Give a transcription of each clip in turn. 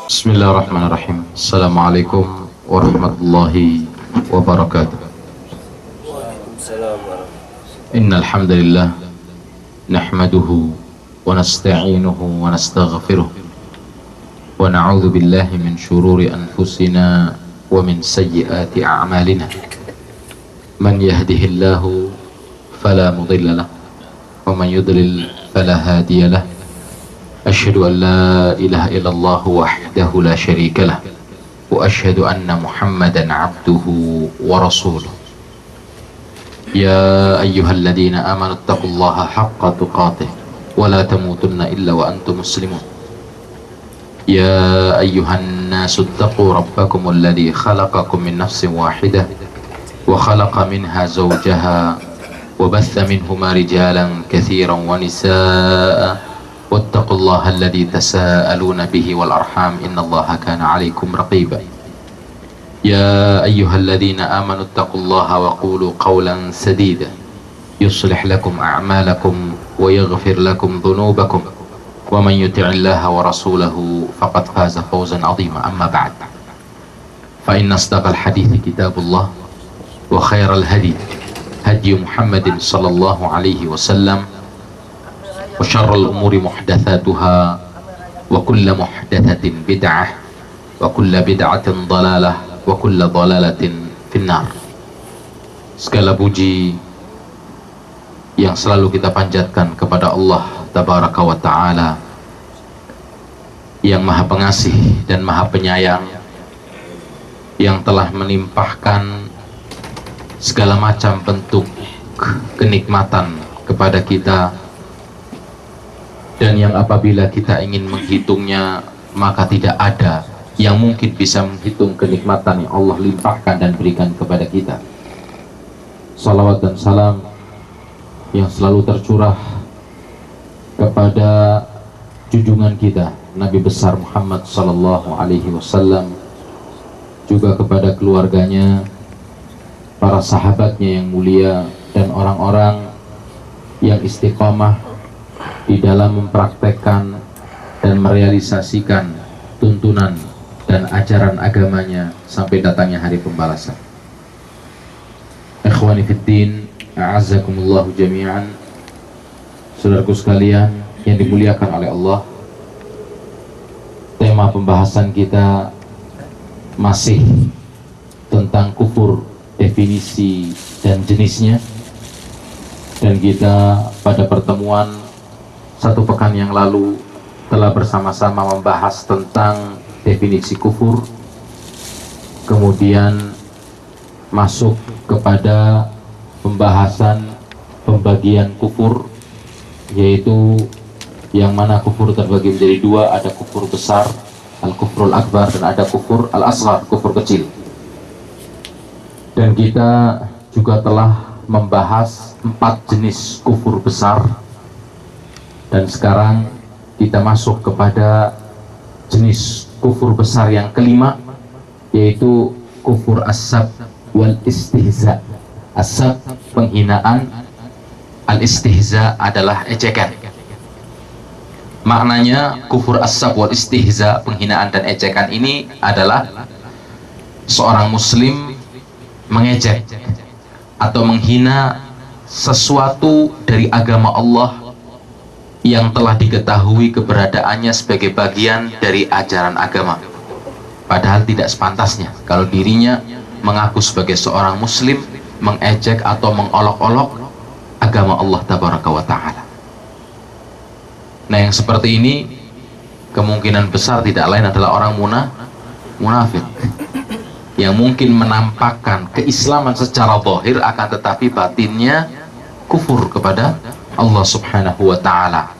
Bismillahirrahmanirrahim. Assalamualaikum warahmatullahi wabarakatuh. Waalaikumsalam warahmatullahi Innal hamdalillah nahmaduhu wa nasta'inuhu wa nastaghfiruh wa na'udzu billahi min shururi anfusina wa min sayyiati a'malina. Man yahdihillahu fala mudilla lahu wa man yudlil fala hadiya lahu. Asyhadu an la ilaha illallah wahdahu la syarika lah wa asyhadu anna Muhammadan abduhu wa rasuluh. Ya ayyuhalladzina amanu taqullaha haqqa tuqatih wa la tamutunna illa wa antum muslimun. Ya ayyuhan nasu taqu rabbakumul ladzi khalaqakum min nafsin wahidah wa khalaqa minha zawjaha wa batha minhuma rijalan katsiran wa nisaa'a واتقوا الله الذي تساءلون به والأرحام إن الله كان عليكم رقيبا يا أيها الذين آمنوا اتقوا الله وقولوا قولا سديدا يصلح لكم أعمالكم ويغفر لكم ذنوبكم ومن يطع الله ورسوله فقد فاز فوزا عظيما أما بعد فإن أصدق الحديث كتاب الله وخير الهدي هدي محمد صلى الله عليه وسلم وشر الأمور محدثاتها وكل محدثة بدعة وكل بدعة ضلالة وكل ضلالة في النار. Segala puji yang selalu kita panjatkan kepada Allah Tabaraka wa Ta'ala yang Maha Pengasih dan Maha Penyayang, yang telah menimpahkan segala macam bentuk kenikmatan kepada kita, dan yang apabila kita ingin menghitungnya maka tidak ada yang mungkin bisa menghitung kenikmatan yang Allah limpahkan dan berikan kepada kita. Salawat dan salam yang selalu tercurah kepada junjungan kita Nabi besar Muhammad sallallahu alaihi wasallam, juga kepada keluarganya, para sahabatnya yang mulia, dan orang-orang yang istiqamah di dalam mempraktekkan dan merealisasikan tuntunan dan ajaran agamanya sampai datangnya hari pembalasan. Ikhwani fiddin, a'azzakumullahu jami'an. Saudaraku sekalian yang dimuliakan oleh Allah, tema pembahasan kita masih tentang kufur, definisi dan jenisnya. Dan kita pada pertemuan satu pekan yang lalu telah bersama-sama membahas tentang definisi kufur, kemudian masuk kepada pembahasan pembagian kufur, yaitu yang mana kufur terbagi menjadi dua, ada kufur besar, al-kufrul akbar, dan ada kufur al-asghar, kufur kecil. Dan kita juga telah membahas 4 jenis kufur besar. Dan sekarang kita masuk kepada jenis kufur besar yang kelima, yaitu kufur as-sab wal istihza. As-sab penghinaan, al-istihza adalah ejekan. Maknanya kufur as-sab wal istihza, penghinaan dan ejekan ini adalah seorang muslim mengejek atau menghina sesuatu dari agama Allah yang telah diketahui keberadaannya sebagai bagian dari ajaran agama, padahal tidak sepantasnya kalau dirinya mengaku sebagai seorang muslim mengejek atau mengolok-olok agama Allah Tabaraka wa Ta'ala. Nah, yang seperti ini kemungkinan besar tidak lain adalah orang munafik yang mungkin menampakkan keislaman secara zahir, akan tetapi batinnya kufur kepada Allah Subhanahu wa Ta'ala.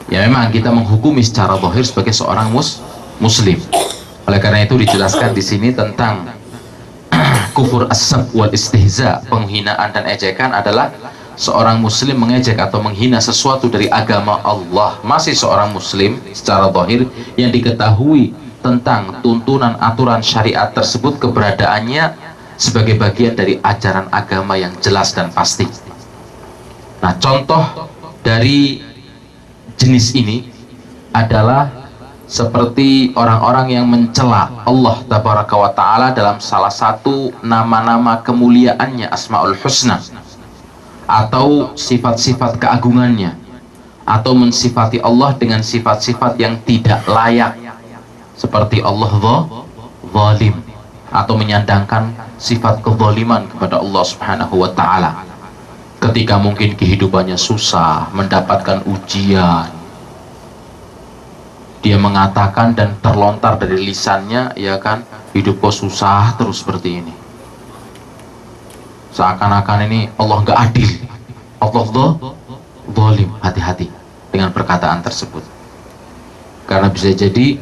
Ya, memang kita menghukumi secara zahir sebagai seorang muslim. Oleh karena itu dijelaskan di sini tentang kufur as-sab wal istihza, penghinaan dan ejekan adalah seorang muslim mengejek atau menghina sesuatu dari agama Allah, masih seorang muslim secara zahir, yang diketahui tentang tuntunan aturan syariat tersebut keberadaannya sebagai bagian dari ajaran agama yang jelas dan pasti. Nah, contoh dari jenis ini adalah seperti orang-orang yang mencela Allah Tabaraka wa Ta'ala dalam salah satu nama-nama kemuliaannya, Asmaul Husna, atau sifat-sifat keagungannya, atau mensifati Allah dengan sifat-sifat yang tidak layak, seperti Allah zalim, atau menyandangkan sifat kezaliman kepada Allah Subhanahu wa Ta'ala ketika mungkin kehidupannya susah, mendapatkan ujian. Dia mengatakan dan terlontar dari lisannya, ya kan, hidup kok susah terus seperti ini. Seakan-akan ini Allah nggak adil, Allah zalim. Hati-hati dengan perkataan tersebut, karena bisa jadi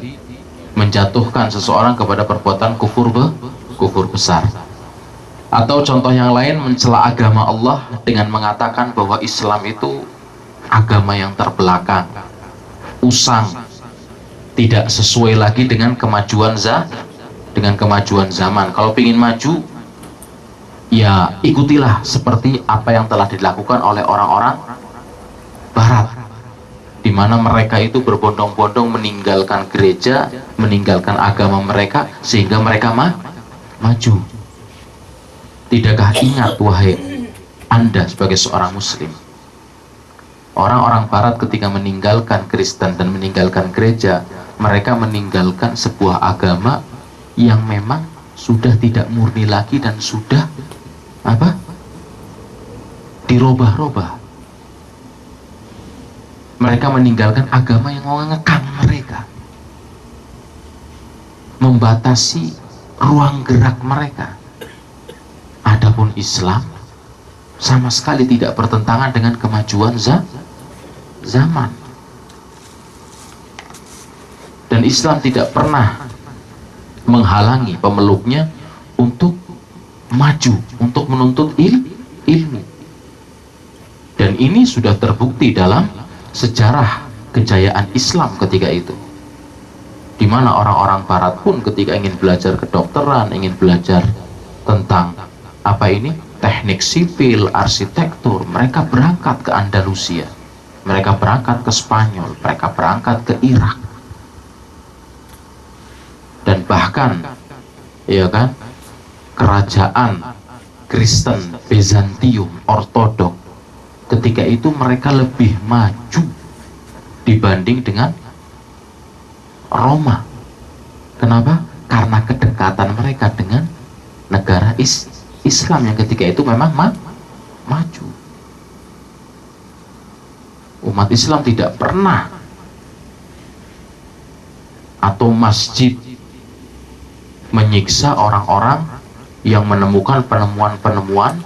menjatuhkan seseorang kepada perbuatan kufur besar. Atau contoh yang lain, mencela agama Allah dengan mengatakan bahwa Islam itu agama yang terbelakang, usang, tidak sesuai lagi dengan kemajuan zaman. Kalau ingin maju, ya ikutilah seperti apa yang telah dilakukan oleh orang-orang Barat, di mana mereka itu berbondong-bondong meninggalkan gereja, meninggalkan agama mereka sehingga mereka maju. Tidakkah ingat, wahai Anda sebagai seorang Muslim, orang-orang Barat ketika meninggalkan Kristen dan meninggalkan gereja, mereka meninggalkan sebuah agama yang memang sudah tidak murni lagi dan sudah dirubah-rubah. Mereka meninggalkan agama yang mengekang mereka, membatasi ruang gerak mereka. Adapun Islam sama sekali tidak bertentangan dengan kemajuan zaman. Dan Islam tidak pernah menghalangi pemeluknya untuk maju, untuk menuntut ilmu. Dan ini sudah terbukti dalam sejarah kejayaan Islam ketika itu, di mana orang-orang Barat pun ketika ingin belajar kedokteran, ingin belajar tentang teknik sipil, arsitektur, mereka berangkat ke Andalusia, mereka berangkat ke Spanyol, mereka berangkat ke Irak. Dan bahkan, ya kan, kerajaan Kristen Bizantium Ortodok ketika itu mereka lebih maju dibanding dengan Roma. Kenapa? Karena kedekatan mereka dengan negara Islam yang ketika itu memang maju. Umat Islam tidak pernah, atau masjid menyiksa orang-orang yang menemukan penemuan-penemuan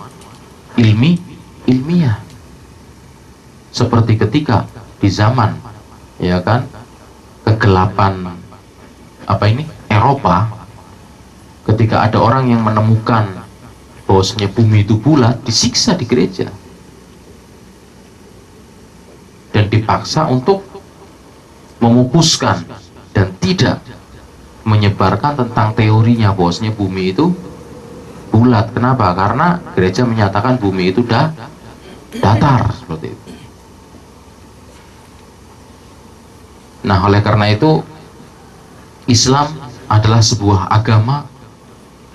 ilmiah, seperti ketika di zaman, ya kan, kegelapan Eropa, ketika ada orang yang menemukan bahwasanya bumi itu bulat, disiksa di gereja dan dipaksa untuk memupuskan dan tidak menyebarkan tentang teorinya bahwasanya bumi itu bulat. Kenapa? Karena gereja menyatakan bumi itu datar, seperti itu. Nah, oleh karena itu Islam adalah sebuah agama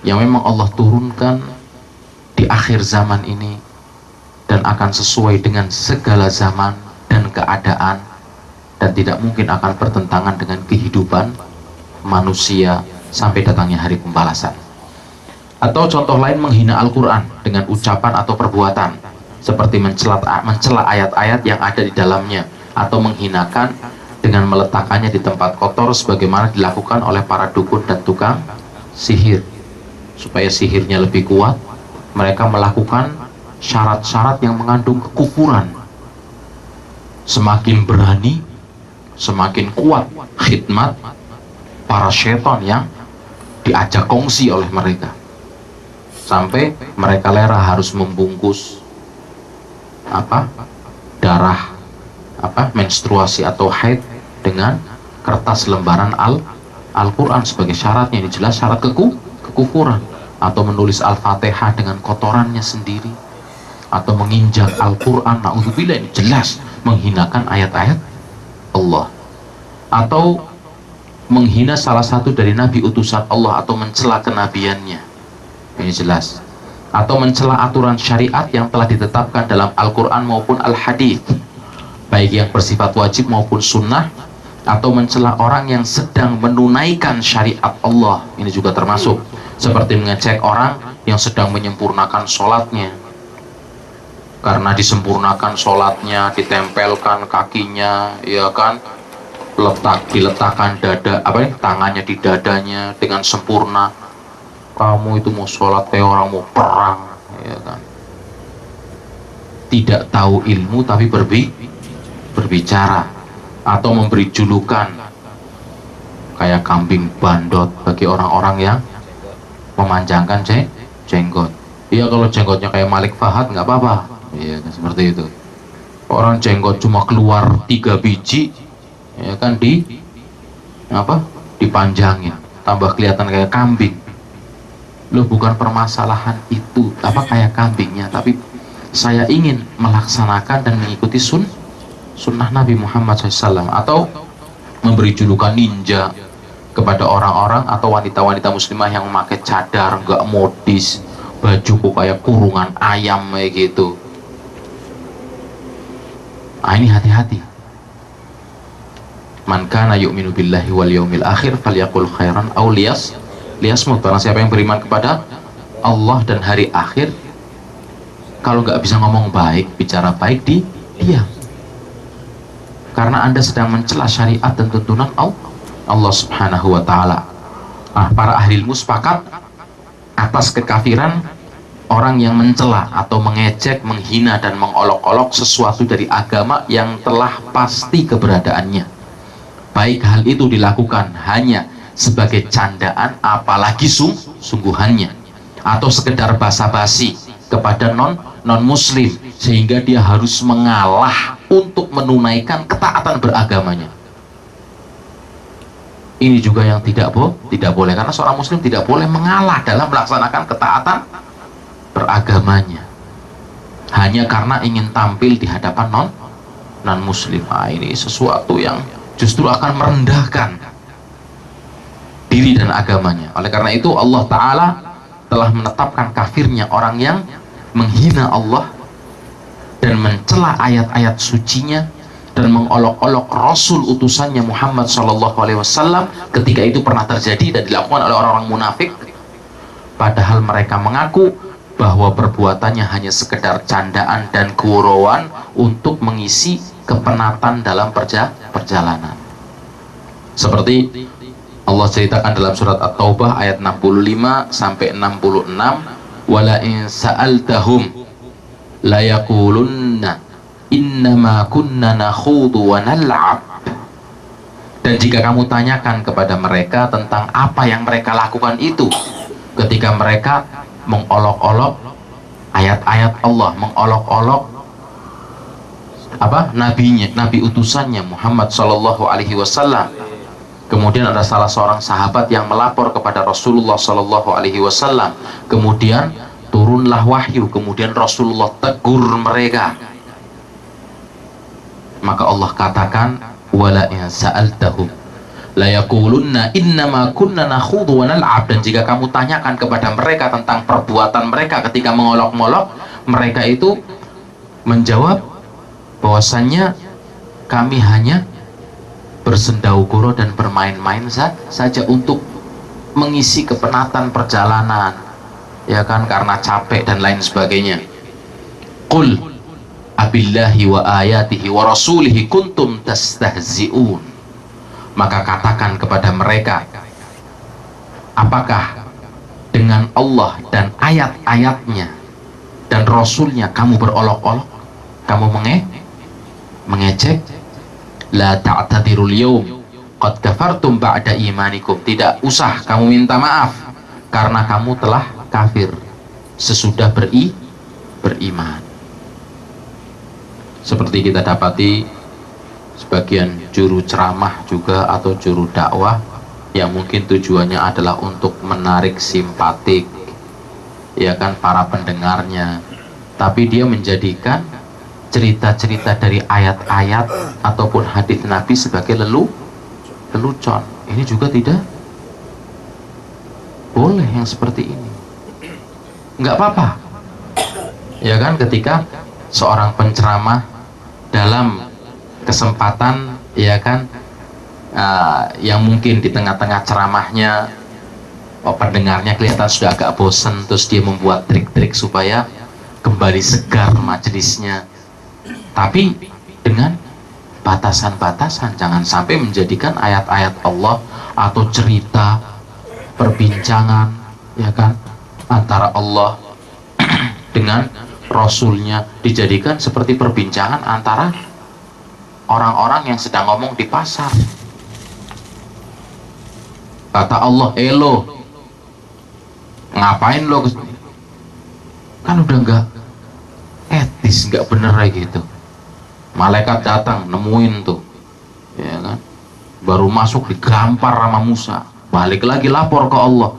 yang memang Allah turunkan di akhir zaman ini dan akan sesuai dengan segala zaman dan keadaan, dan tidak mungkin akan bertentangan dengan kehidupan manusia sampai datangnya hari pembalasan. Atau contoh lain, menghina Al-Quran dengan ucapan atau perbuatan, seperti mencela ayat-ayat yang ada di dalamnya, atau menghinakan dengan meletakkannya di tempat kotor sebagaimana dilakukan oleh para dukun dan tukang sihir. Supaya sihirnya lebih kuat, mereka melakukan syarat-syarat yang mengandung kekufuran. Semakin berani, semakin kuat khidmat para syaitan yang diajak kongsi oleh mereka, sampai mereka lera harus membungkus darah menstruasi atau haid dengan kertas lembaran Al-Quran sebagai syaratnya. Ini jelas syarat kekufuran. Atau menulis Al-Fatihah dengan kotorannya sendiri, atau menginjak Al-Quran, na'udzubillah, ini jelas menghinakan ayat-ayat Allah. Atau menghina salah satu dari nabi utusan Allah atau mencela kenabiannya, ini jelas, atau mencela aturan syariat yang telah ditetapkan dalam Al-Quran maupun Al-Hadith, baik yang bersifat wajib maupun sunnah, atau mencela orang yang sedang menunaikan syariat Allah, ini juga termasuk, seperti mengecek orang yang sedang menyempurnakan sholatnya, karena disempurnakan sholatnya, ditempelkan kakinya, ya kan, diletakkan tangannya di dadanya dengan sempurna. Kamu itu mau sholat kayak orang mau perang, ya kan. Tidak tahu ilmu tapi berbicara, atau memberi julukan kayak kambing bandot bagi orang-orang yang memanjangkan jenggot. Iya, kalau jenggotnya kayak Malik Fahad nggak apa-apa, iya kan, seperti itu. Orang jenggot cuma keluar 3 biji, ya kan, dipanjangin, tambah kelihatan kayak kambing. Loh, bukan permasalahan itu kayak kambingnya, tapi saya ingin melaksanakan dan mengikuti sunnah Nabi Muhammad SAW. Atau memberi julukan ninja kepada orang-orang atau wanita-wanita muslimah yang memakai cadar, nggak modis, baju kok kayak kurungan ayam kayak gitu. Ini hati-hati. Man kana yu'minu billahi wal yaumil akhir falyaqul khairan aw liyasmut. Barang siapa yang beriman kepada Allah dan hari akhir, kalau nggak bisa ngomong baik, bicara baik, diam. Karena Anda sedang mencela syariat dan tuntunan Allah Subhanahu wa ta'ala. Para ahli ilmu sepakat atas kekafiran orang yang mencela atau mengejek, menghina dan mengolok-olok sesuatu dari agama yang telah pasti keberadaannya, baik hal itu dilakukan hanya sebagai candaan apalagi sungguhannya, atau sekedar basa-basi kepada non muslim sehingga dia harus mengalah untuk menunaikan ketaatan beragamanya. Ini juga yang tidak boleh, karena seorang muslim tidak boleh mengalah dalam melaksanakan ketaatan beragamanya hanya karena ingin tampil di hadapan non muslim. Ini sesuatu yang justru akan merendahkan diri dan agamanya. Oleh karena itu Allah Ta'ala telah menetapkan kafirnya orang yang menghina Allah dan mencela ayat-ayat sucinya dan mengolok-olok Rasul utusannya Muhammad SAW. Ketika itu pernah terjadi dan dilakukan oleh orang-orang munafik, padahal mereka mengaku bahwa perbuatannya hanya sekedar candaan dan gurauan untuk mengisi kepenatan dalam perjalanan. Seperti Allah ceritakan dalam surat At-Taubah ayat 65 sampai 66, wala in sa'altahum la yaqulunna innama kunna nakhudu wa nal'ab. Dan jika kamu tanyakan kepada mereka tentang apa yang mereka lakukan itu ketika mereka mengolok-olok ayat-ayat Allah, mengolok-olok nabi utusannya Muhammad sallallahu alaihi wasallam. Kemudian ada salah seorang sahabat yang melapor kepada Rasulullah sallallahu alaihi wasallam. Kemudian turunlah wahyu, kemudian Rasulullah tegur mereka. Maka Allah katakan, wala in sa'altahum la yaqulunna innama kunna nakhudu wa nal'ab. Dan jika kamu tanyakan kepada mereka tentang perbuatan mereka ketika mengolok-olok, mereka itu menjawab bahwasannya kami hanya bersendau gurau dan bermain-main saja untuk mengisi kepenatan perjalanan, ya kan, karena capek dan lain sebagainya. Qul abillahi wa ayatihi wa rasulihi kuntum tastahzi'un. Maka katakan kepada mereka, apakah dengan Allah dan ayat-ayatnya dan Rasulnya kamu berolok-olok, kamu mengejek? La ta'tadirul yawm qad kafartum ba'da imanikum. Tidak usah kamu minta maaf karena kamu telah kafir sesudah beriman. Seperti kita dapati sebagian juru ceramah juga atau juru dakwah yang mungkin tujuannya adalah untuk menarik simpatik, ya kan, para pendengarnya, tapi dia menjadikan cerita-cerita dari ayat-ayat ataupun hadis Nabi sebagai lelucon. Ini juga tidak boleh yang seperti ini. Nggak apa-apa, ya kan, ketika seorang penceramah dalam kesempatan, ya kan, yang mungkin di tengah-tengah ceramahnya pendengarnya kelihatan sudah agak bosen, terus dia membuat trik-trik supaya kembali segar majelisnya, tapi dengan batasan-batasan. Jangan sampai menjadikan ayat-ayat Allah atau cerita perbincangan, ya kan, antara Allah dengan Rasulnya dijadikan seperti perbincangan antara orang-orang yang sedang ngomong di pasar. Kata Allah, "Elo, ngapain lo?" Kan udah nggak etis, nggak bener kayak gitu. Malaikat datang nemuin tuh, ya kan, baru masuk digampar sama Musa, balik lagi lapor ke Allah.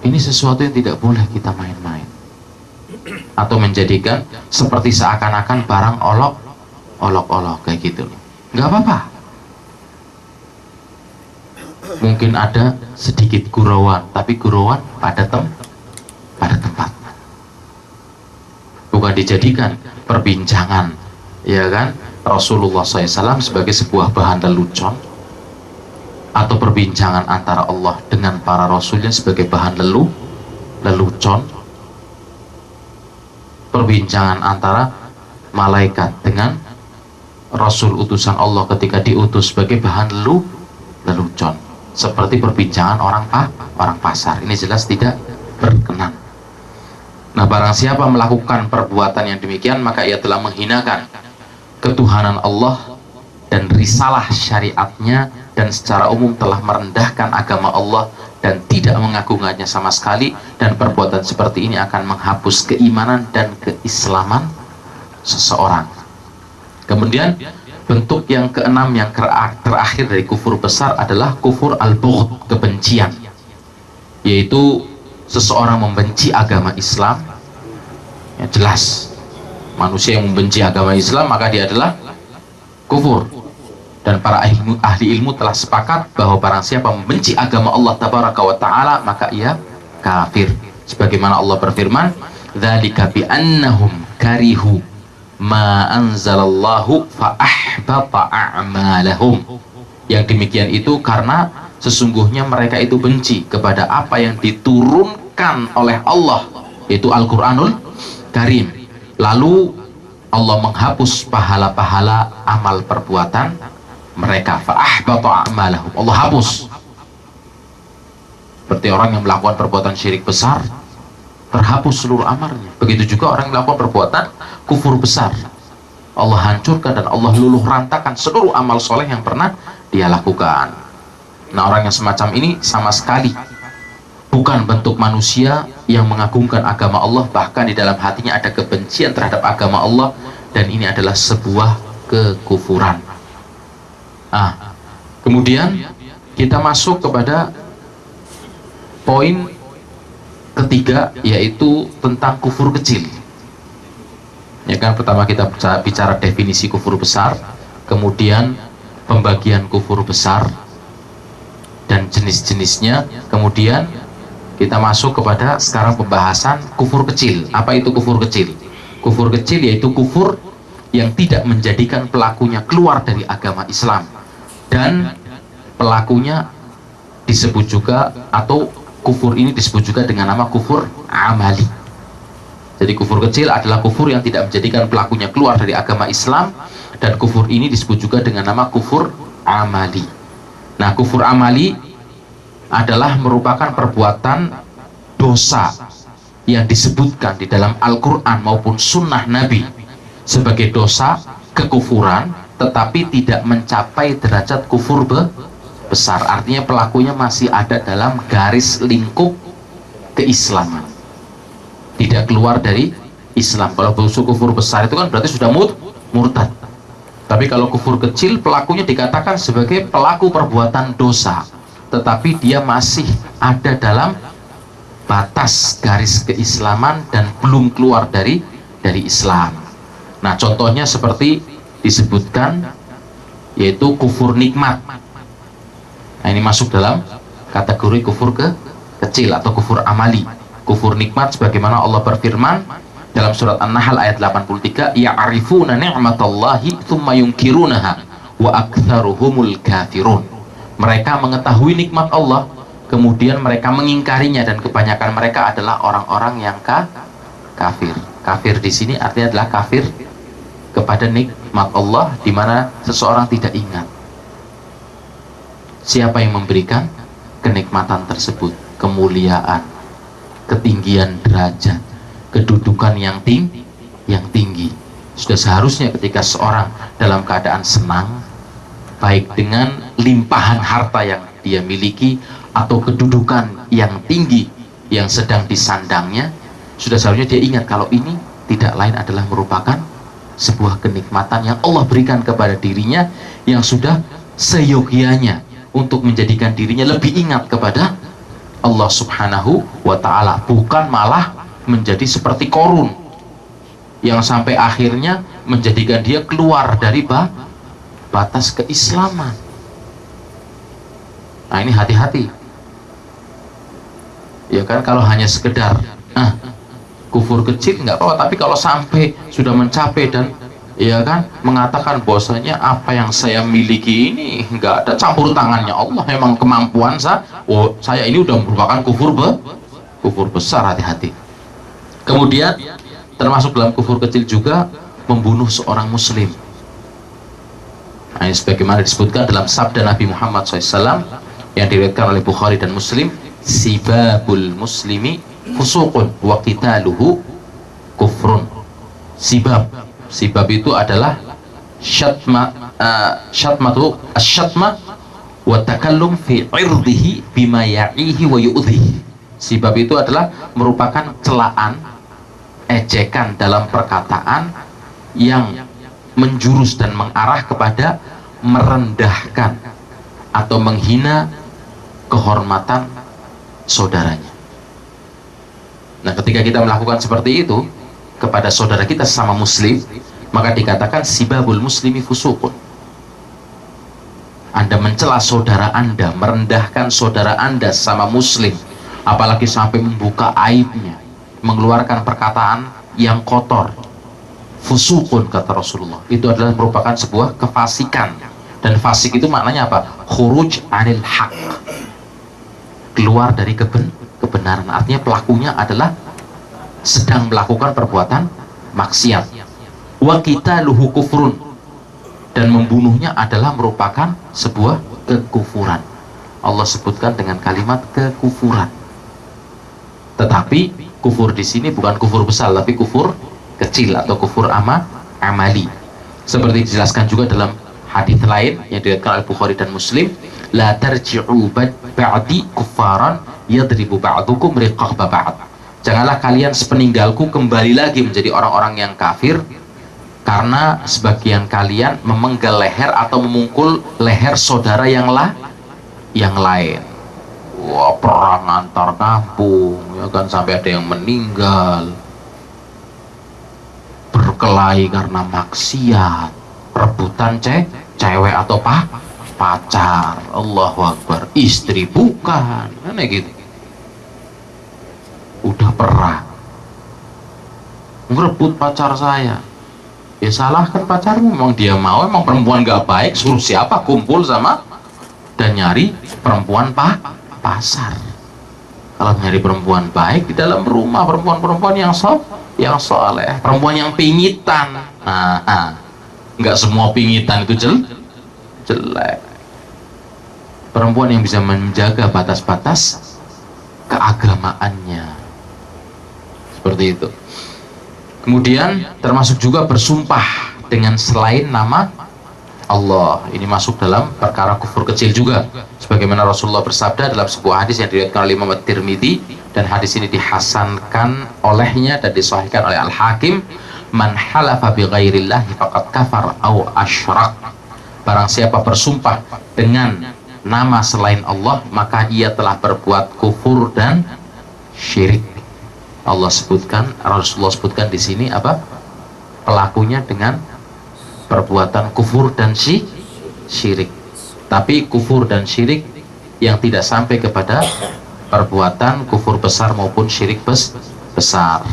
Ini sesuatu yang tidak boleh kita main-main atau menjadikan seperti seakan-akan barang olok-olok kayak gitu. Nggak apa-apa. Mungkin ada sedikit gurauan, tapi gurauan pada tempatnya. Bukan dijadikan perbincangan, ya kan, Rasulullah SAW sebagai sebuah bahan lelucon, atau perbincangan antara Allah dengan para Rasulnya sebagai bahan lelucon, perbincangan antara malaikat dengan Rasul utusan Allah ketika diutus sebagai bahan lelucon, seperti perbincangan orang pasar. Ini jelas tidak berkenan. Nah, barang siapa melakukan perbuatan yang demikian, maka ia telah menghinakan ketuhanan Allah dan risalah syariatnya, dan secara umum telah merendahkan agama Allah dan tidak mengagungkannya sama sekali. Dan perbuatan seperti ini akan menghapus keimanan dan keislaman seseorang. Kemudian bentuk yang keenam, yang terakhir dari kufur besar adalah kufur al-bughd, kebencian, yaitu seseorang membenci agama Islam. Ya, jelas manusia yang membenci agama Islam maka dia adalah kufur. Dan para ahli ilmu telah sepakat bahwa barang siapa membenci agama Allah tabaraka wa ta'ala maka ia kafir. Sebagaimana Allah berfirman, "Dzalika bi annahum karihu ma anzalallahu fa ahbata a'malahum." Yang demikian itu karena sesungguhnya mereka itu benci kepada apa yang diturunkan oleh Allah, yaitu Al-Qur'anul Karim. Lalu Allah menghapus pahala-pahala amal perbuatan mereka. Fa ahbata a'malahum, Allah hapus. Seperti orang yang melakukan perbuatan syirik besar, terhapus seluruh amalnya. Begitu juga orang yang melakukan perbuatan kufur besar, Allah hancurkan dan Allah luluh rantakan seluruh amal soleh yang pernah dia lakukan. Nah, orang yang semacam ini sama sekali bukan bentuk manusia yang mengagungkan agama Allah, bahkan di dalam hatinya ada kebencian terhadap agama Allah, dan ini adalah sebuah kekufuran. Kemudian kita masuk kepada poin ketiga, yaitu tentang kufur kecil. Ya kan, pertama kita bicara definisi kufur besar, kemudian pembagian kufur besar dan jenis-jenisnya, kemudian kita masuk kepada sekarang pembahasan kufur kecil. Apa itu kufur kecil? Kufur kecil yaitu kufur yang tidak menjadikan pelakunya keluar dari agama Islam, dan pelakunya disebut juga, atau kufur ini disebut juga dengan nama kufur amali. Jadi kufur kecil adalah kufur yang tidak menjadikan pelakunya keluar dari agama Islam, dan kufur ini disebut juga dengan nama kufur amali. Nah, kufur amali adalah merupakan perbuatan dosa yang disebutkan di dalam Al-Quran maupun Sunnah Nabi sebagai dosa kekufuran, tetapi tidak mencapai derajat kufur besar. Artinya pelakunya masih ada dalam garis lingkup keislaman, tidak keluar dari Islam. Kalau kufur besar itu kan berarti sudah murtad. Tapi kalau kufur kecil, pelakunya dikatakan sebagai pelaku perbuatan dosa, tetapi dia masih ada dalam batas garis keislaman dan belum keluar dari Islam. Nah, contohnya seperti disebutkan, yaitu kufur nikmat. Nah, ini masuk dalam kategori kufur kecil atau kufur amali. Kufur nikmat sebagaimana Allah berfirman dalam surat An-Nahl ayat 83, ya'rifuna ni'matallahi tsumma yunkirunaha wa aktsaruhumul kafirun. Mereka mengetahui nikmat Allah, kemudian mereka mengingkarinya, dan kebanyakan mereka adalah orang-orang yang kafir. Kafir di sini artinya adalah kafir kepada nikmat Allah, di mana seseorang tidak ingat siapa yang memberikan kenikmatan tersebut, kemuliaan, ketinggian derajat, kedudukan yang tinggi. Sudah seharusnya ketika seorang dalam keadaan senang, baik dengan limpahan harta yang dia miliki atau kedudukan yang tinggi yang sedang disandangnya, sudah seharusnya dia ingat kalau ini tidak lain adalah merupakan sebuah kenikmatan yang Allah berikan kepada dirinya, yang sudah seyogianya untuk menjadikan dirinya lebih ingat kepada Allah Subhanahu wa ta'ala, bukan malah menjadi seperti Korun yang sampai akhirnya menjadikan dia keluar dari batas keislaman. Nah, ini hati-hati ya kan. Kalau hanya sekedar kufur kecil nggak apa-apa, tapi kalau sampai sudah mencapai dan ya kan mengatakan bahwasanya apa yang saya miliki ini nggak ada campur tangannya Allah, memang kemampuan saya ini udah merupakan kufur besar. Hati-hati. Kemudian termasuk dalam kufur kecil juga membunuh seorang muslim. Nah, ini sebagaimana disebutkan dalam sabda Nabi Muhammad SAW yang diriwayatkan oleh Bukhari dan Muslim, sibabul muslimi fusuqun wa qitaluhu kufrun. Sibab itu adalah syatmatu asyatma wa takallum fi irdihi bima ya'ihi wa yu'dhihi. Sibab itu adalah merupakan celaan, ejekan dalam perkataan yang menjurus dan mengarah kepada merendahkan atau menghina kehormatan saudaranya. Nah, ketika kita melakukan seperti itu kepada saudara kita sesama muslim, maka dikatakan sibabul muslimi fusuqun. Anda mencela saudara Anda, merendahkan saudara Anda sesama muslim, apalagi sampai membuka aibnya, mengeluarkan perkataan yang kotor. Fusuqun, kata Rasulullah, itu adalah merupakan sebuah kefasikan. Dan fasik itu maknanya apa? Khuruj anil haq, keluar dari kebenaran. Artinya pelakunya adalah sedang melakukan perbuatan maksiat. Wa qitaluhu kufrun, dan membunuhnya adalah merupakan sebuah kekufuran. Allah sebutkan dengan kalimat kekufuran. Tetapi kufur di sini bukan kufur besar, tapi kufur kecil atau kufur amali. Seperti dijelaskan juga dalam hadis lain yang diriwayatkan oleh Bukhari dan Muslim, la tarji'u ba'di kuffaran yadribu ba'dukum riqaba ba'd. Janganlah kalian sepeninggalku kembali lagi menjadi orang-orang yang kafir, karena sebagian kalian memenggal leher atau memukul leher saudara yang lain. Wah, perang antar kampung ya kan, sampai ada yang meninggal, berkelahi karena maksiat, rebutan cewek atau pacar. Allahu Akbar. Istri bukan, aneh gitu. Udah perang, ngerebut pacar saya. Ya salahkan pacarmu, memang dia mau, memang perempuan gak baik, suruh siapa kumpul sama dan nyari perempuan pasar. Kalau nyari perempuan baik di dalam rumah, perempuan-perempuan yang soleh, perempuan yang pingitan. Nggak semua pingitan itu jelek. Perempuan yang bisa menjaga batas-batas keagamaannya, seperti itu. Kemudian termasuk juga bersumpah dengan selain nama Allah. Ini masuk dalam perkara kufur kecil juga, sebagaimana Rasulullah bersabda dalam sebuah hadis yang diriwayatkan oleh Imam At-Tirmidzi, dan hadis ini dihasankan olehnya dan disahihkan oleh Al-Hakim, man halafa bi ghairillahi faqad kafar au asyrak. Barang siapa bersumpah dengan nama selain Allah, maka ia telah berbuat kufur dan syirik. Rasulullah sebutkan di sini apa? Pelakunya dengan perbuatan kufur dan syirik. Tapi kufur dan syirik yang tidak sampai kepada perbuatan kufur besar maupun syirik besar.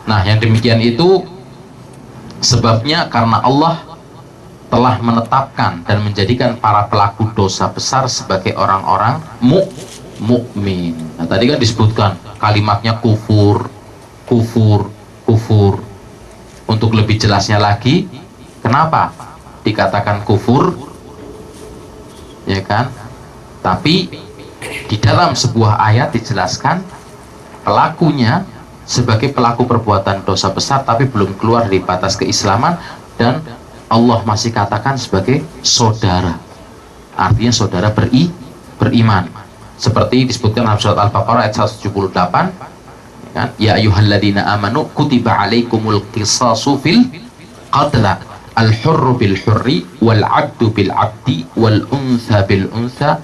Nah, yang demikian itu sebabnya karena Allah telah menetapkan dan menjadikan para pelaku dosa besar sebagai orang-orang mukmin. Nah, tadi kan disebutkan kalimatnya kufur. Untuk lebih jelasnya lagi, kenapa dikatakan kufur? Ya kan? Tapi di dalam sebuah ayat dijelaskan pelakunya sebagai pelaku perbuatan dosa besar tapi belum keluar dari batas keislaman, dan Allah masih katakan sebagai saudara. Artinya saudara beriman. Seperti disebutkan dalam surat Al-Baqarah ayat 178, kan? Ya ayyuhalladzina amanu kutiba alaikumul qisasu fil qatla al-hurru bil hurri wal 'abdu bil 'abdi wal untha bil untha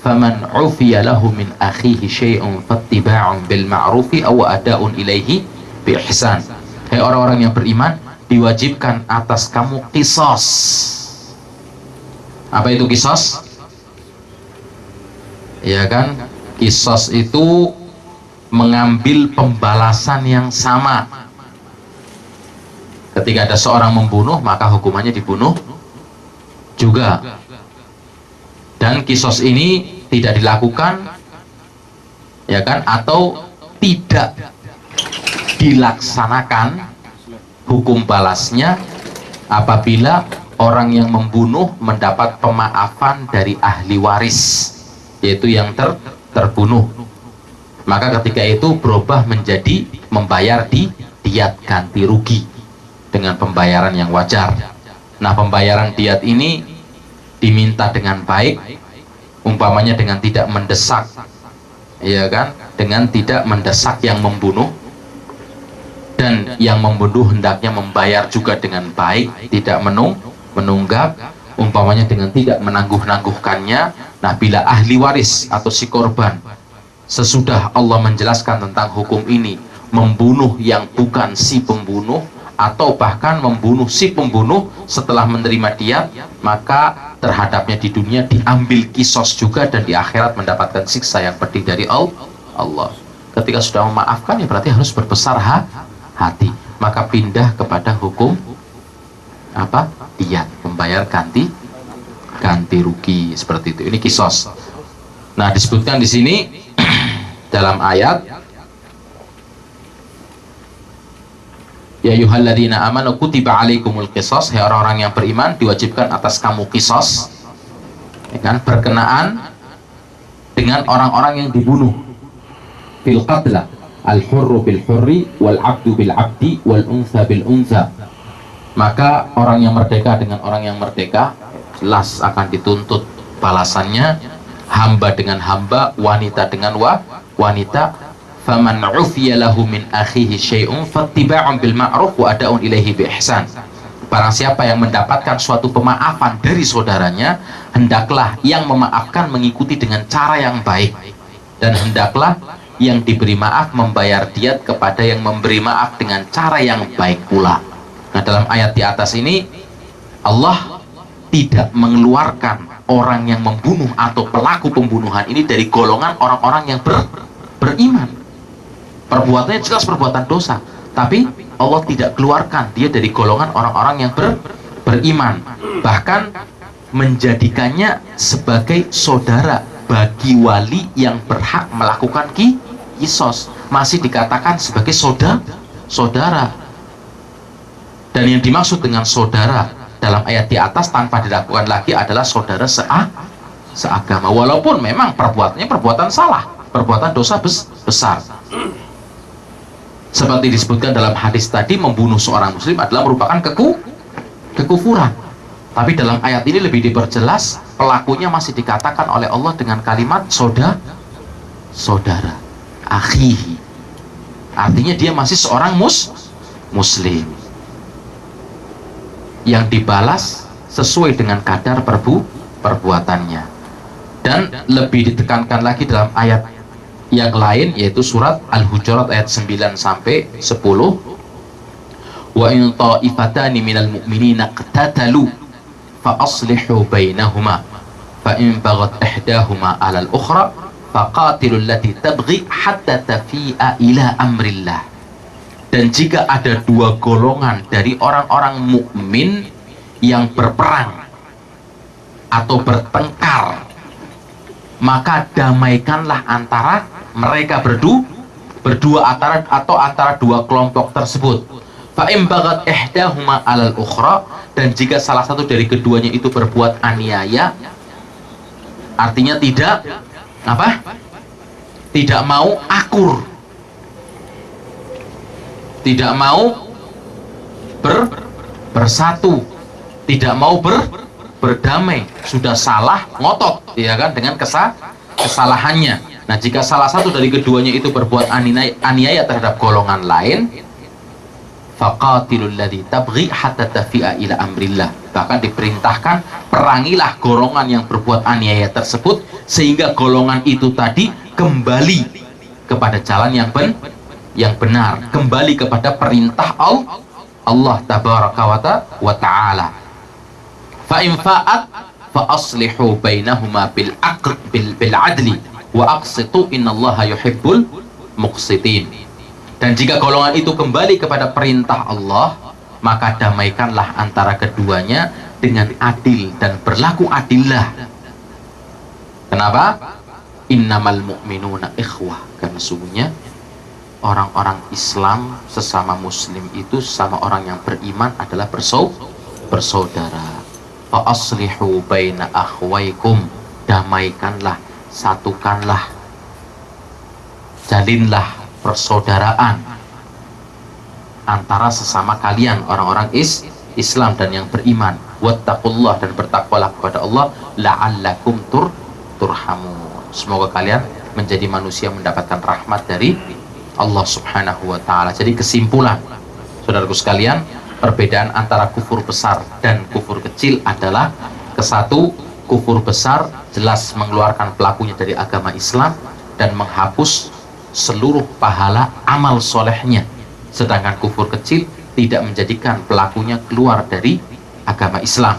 faman 'ufiya lahu min akhihi syai'un fattiba'un bil ma'rufi aw ada'un ilaihi bi ihsan. Hai orang-orang yang beriman, diwajibkan atas kamu qisas. Apa itu qisas? Ya kan? Qisas itu mengambil pembalasan yang sama. Ketika ada seorang membunuh, maka hukumannya dibunuh juga. Dan qisas ini tidak dilakukan, ya kan, atau tidak dilaksanakan hukum balasnya apabila orang yang membunuh mendapat pemaafan dari ahli waris, yaitu yang terbunuh. Maka ketika itu berubah menjadi membayar diat ganti rugi dengan pembayaran yang wajar. Nah, pembayaran diat ini diminta dengan baik, umpamanya dengan tidak mendesak, ya kan, dengan tidak mendesak yang membunuh, dan yang membunuh hendaknya membayar juga dengan baik, tidak menunggak, umpamanya dengan tidak menangguh-nangguhkannya. Nah, bila ahli waris atau si korban sesudah Allah menjelaskan tentang hukum ini membunuh yang bukan si pembunuh, atau bahkan membunuh si pembunuh setelah menerima diat, maka terhadapnya di dunia diambil kisos juga dan di akhirat mendapatkan siksa yang pedih dari Allah. Ketika sudah memaafkan, ya berarti harus berbesar hati, maka pindah kepada hukum apa? Diat, membayar ganti rugi, seperti itu. Ini kisos. Nah, disebutkan di sini dalam ayat, ya ayyuhalladzina amanu kutiba alaikumul qisas, hai orang-orang yang beriman, diwajibkan atas kamu qisas, ya kan, berkenaan dengan orang-orang yang dibunuh. Fil qatla al-hurru bil hurri wal 'abdu bil 'abdi wal untha bil untha. Maka orang yang merdeka dengan orang yang merdeka jelas akan dituntut balasannya, hamba dengan hamba, wanita dengan wanita. Faman 'ufiya lahu min akhihi syai'un fattiba'un bil ma'ruf wa ada'un ilaihi bi ihsan. Barang siapa yang mendapatkan suatu pemaafan dari saudaranya, hendaklah yang memaafkan mengikuti dengan cara yang baik, dan hendaklah yang diberi maaf membayar diat kepada yang memberi maaf dengan cara yang baik pula. Nah, dalam ayat di atas ini Allah tidak mengeluarkan orang yang membunuh atau pelaku pembunuhan ini dari golongan orang-orang yang beriman. Perbuatannya jelas perbuatan dosa, tapi Allah tidak keluarkan dia dari golongan orang-orang yang beriman, bahkan menjadikannya sebagai saudara bagi wali yang berhak melakukan qisas, masih dikatakan sebagai saudara. Dan yang dimaksud dengan saudara dalam ayat di atas tanpa diragukan lagi adalah saudara seagama, walaupun memang perbuatannya perbuatan salah, perbuatan dosa besar. Seperti disebutkan dalam hadis tadi, membunuh seorang muslim adalah merupakan kekufuran. Tapi dalam ayat ini lebih diperjelas, pelakunya masih dikatakan oleh Allah dengan kalimat saudara, akhihi. Artinya dia masih seorang muslim yang dibalas sesuai dengan kadar perbuatannya. Dan lebih ditekankan lagi dalam ayat yang lain, yaitu surat Al-Hujurat ayat 9 sampai 10. wa in ta'ifatani minal mu'minina iqtatalu fa aslihu bainahuma fa in baghat ihdahuma 'alal ukhra faqatilul lati tabghi hatta tafi'a ila amrillah. Dan jika ada dua golongan dari orang-orang mukmin yang berperang atau bertengkar, maka damaikanlah antara mereka berdua antara dua kelompok tersebut. Fa in baghat ihdahuma 'alal ukhra, dan jika salah satu dari keduanya itu berbuat aniaya, artinya tidak mau akur, tidak mau bersatu, tidak mau berdamai, sudah salah ngotot, ya kan, dengan kesalahannya. Nah, jika salah satu dari keduanya itu berbuat aniaya terhadap golongan lain, faqatilul ladzi tabghi hatta tafi'a ila amrillah. Bahkan diperintahkan, perangilah golongan yang berbuat aniaya tersebut sehingga golongan itu tadi kembali kepada jalan yang benar, kembali kepada perintah Allah tabaraka wa ta'ala. Fa in fa'at fa aslihu bainahuma bil adli wa aqsitu innallaha yuhibbul muqsitin. Dan jika golongan itu kembali kepada perintah Allah, maka damaikanlah antara keduanya dengan adil dan berlaku adillah. Kenapa? Innamal mu'minuna ikhwah, karena sungguhnya orang-orang Islam sesama muslim itu, sesama orang yang beriman adalah bersaudara. Fa aslihu baina akhwaikum, damaikanlah, satukanlah, jalinlah persaudaraan antara sesama kalian orang-orang Islam dan yang beriman. Wattaqullah, dan bertakwalah kepada Allah, la'allakum turhamun. Semoga kalian menjadi manusia mendapatkan rahmat dari Allah subhanahu wa ta'ala. Jadi kesimpulan, saudaraku sekalian, perbedaan antara kufur besar dan kufur kecil adalah, kesatu, kufur besar jelas mengeluarkan pelakunya dari agama Islam dan menghapus seluruh pahala amal solehnya, sedangkan kufur kecil tidak menjadikan pelakunya keluar dari agama Islam,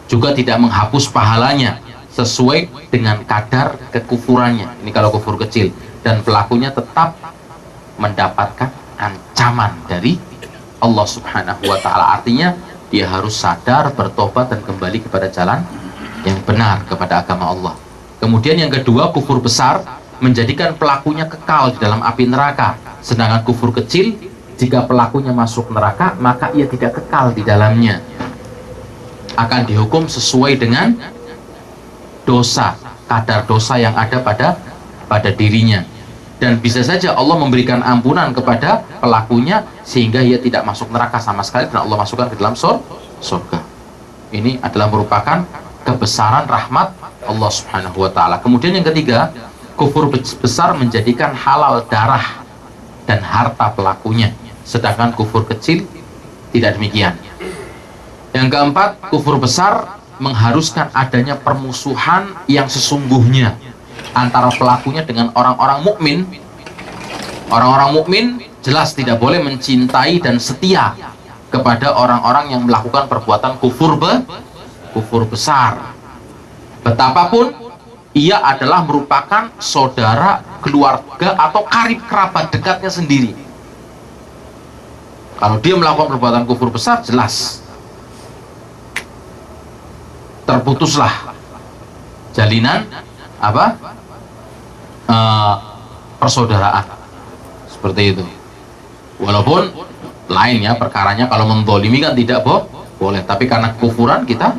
juga tidak menghapus pahalanya sesuai dengan kadar kekufurannya. Ini kalau kufur kecil, dan pelakunya tetap mendapatkan ancaman dari Allah subhanahu wa ta'ala. Artinya dia harus sadar, bertobat, dan kembali kepada jalan yang benar, kepada agama Allah. Kemudian yang kedua, kufur besar menjadikan pelakunya kekal di dalam api neraka, sedangkan kufur kecil, jika pelakunya masuk neraka maka ia tidak kekal di dalamnya, akan dihukum sesuai dengan dosa, kadar dosa yang ada pada dirinya. Dan bisa saja Allah memberikan ampunan kepada pelakunya sehingga ia tidak masuk neraka sama sekali dan Allah masukkan ke dalam surga. Ini adalah merupakan kebesaran rahmat Allah subhanahu wa ta'ala. Kemudian yang ketiga, kufur besar menjadikan halal darah dan harta pelakunya, sedangkan kufur kecil tidak demikian. Yang keempat, kufur besar mengharuskan adanya permusuhan yang sesungguhnya antara pelakunya dengan orang-orang mukmin. Orang-orang mukmin jelas tidak boleh mencintai dan setia kepada orang-orang yang melakukan perbuatan kufur besar, betapapun ia adalah merupakan saudara, keluarga, atau karib kerabat dekatnya sendiri. Kalau dia melakukan perbuatan kufur besar, jelas terputuslah jalinan persaudaraan seperti itu. Walaupun lainnya perkaranya, kalau mendolimi kan tidak boleh, tapi karena kufuran kita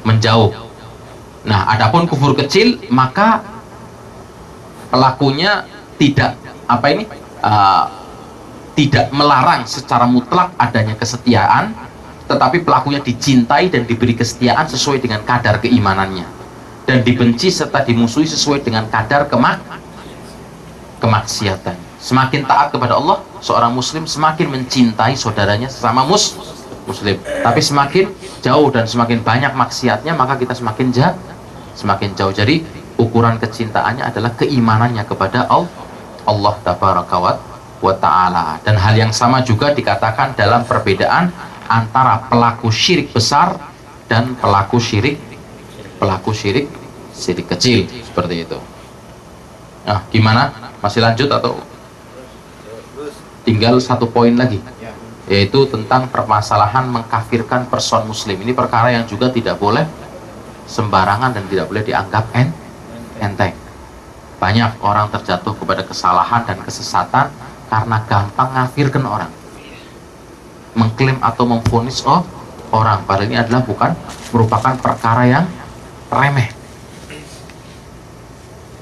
menjauh. Nah, adapun kufur kecil, maka pelakunya tidak tidak melarang secara mutlak adanya kesetiaan, tetapi pelakunya dicintai dan diberi kesetiaan sesuai dengan kadar keimanannya, dan dibenci serta dimusuhi sesuai dengan kadar kemaksiatan. Semakin taat kepada Allah seorang muslim, semakin mencintai saudaranya sesama muslim. Tapi semakin jauh dan semakin banyak maksiatnya, maka kita semakin jauh. Jadi ukuran kecintaannya adalah keimanannya kepada Allah tabaraka wa ta'ala. Dan hal yang sama juga dikatakan dalam perbedaan antara pelaku syirik besar dan pelaku syirik kecil, seperti itu. Nah, gimana? Masih lanjut atau tinggal satu poin lagi, yaitu tentang permasalahan mengkafirkan person muslim. Ini perkara yang juga tidak boleh sembarangan dan tidak boleh dianggap enteng. Banyak orang terjatuh kepada kesalahan dan kesesatan karena gampang ngafirkan orang, mengklaim atau memvonis orang, padahal ini adalah merupakan perkara yang remeh.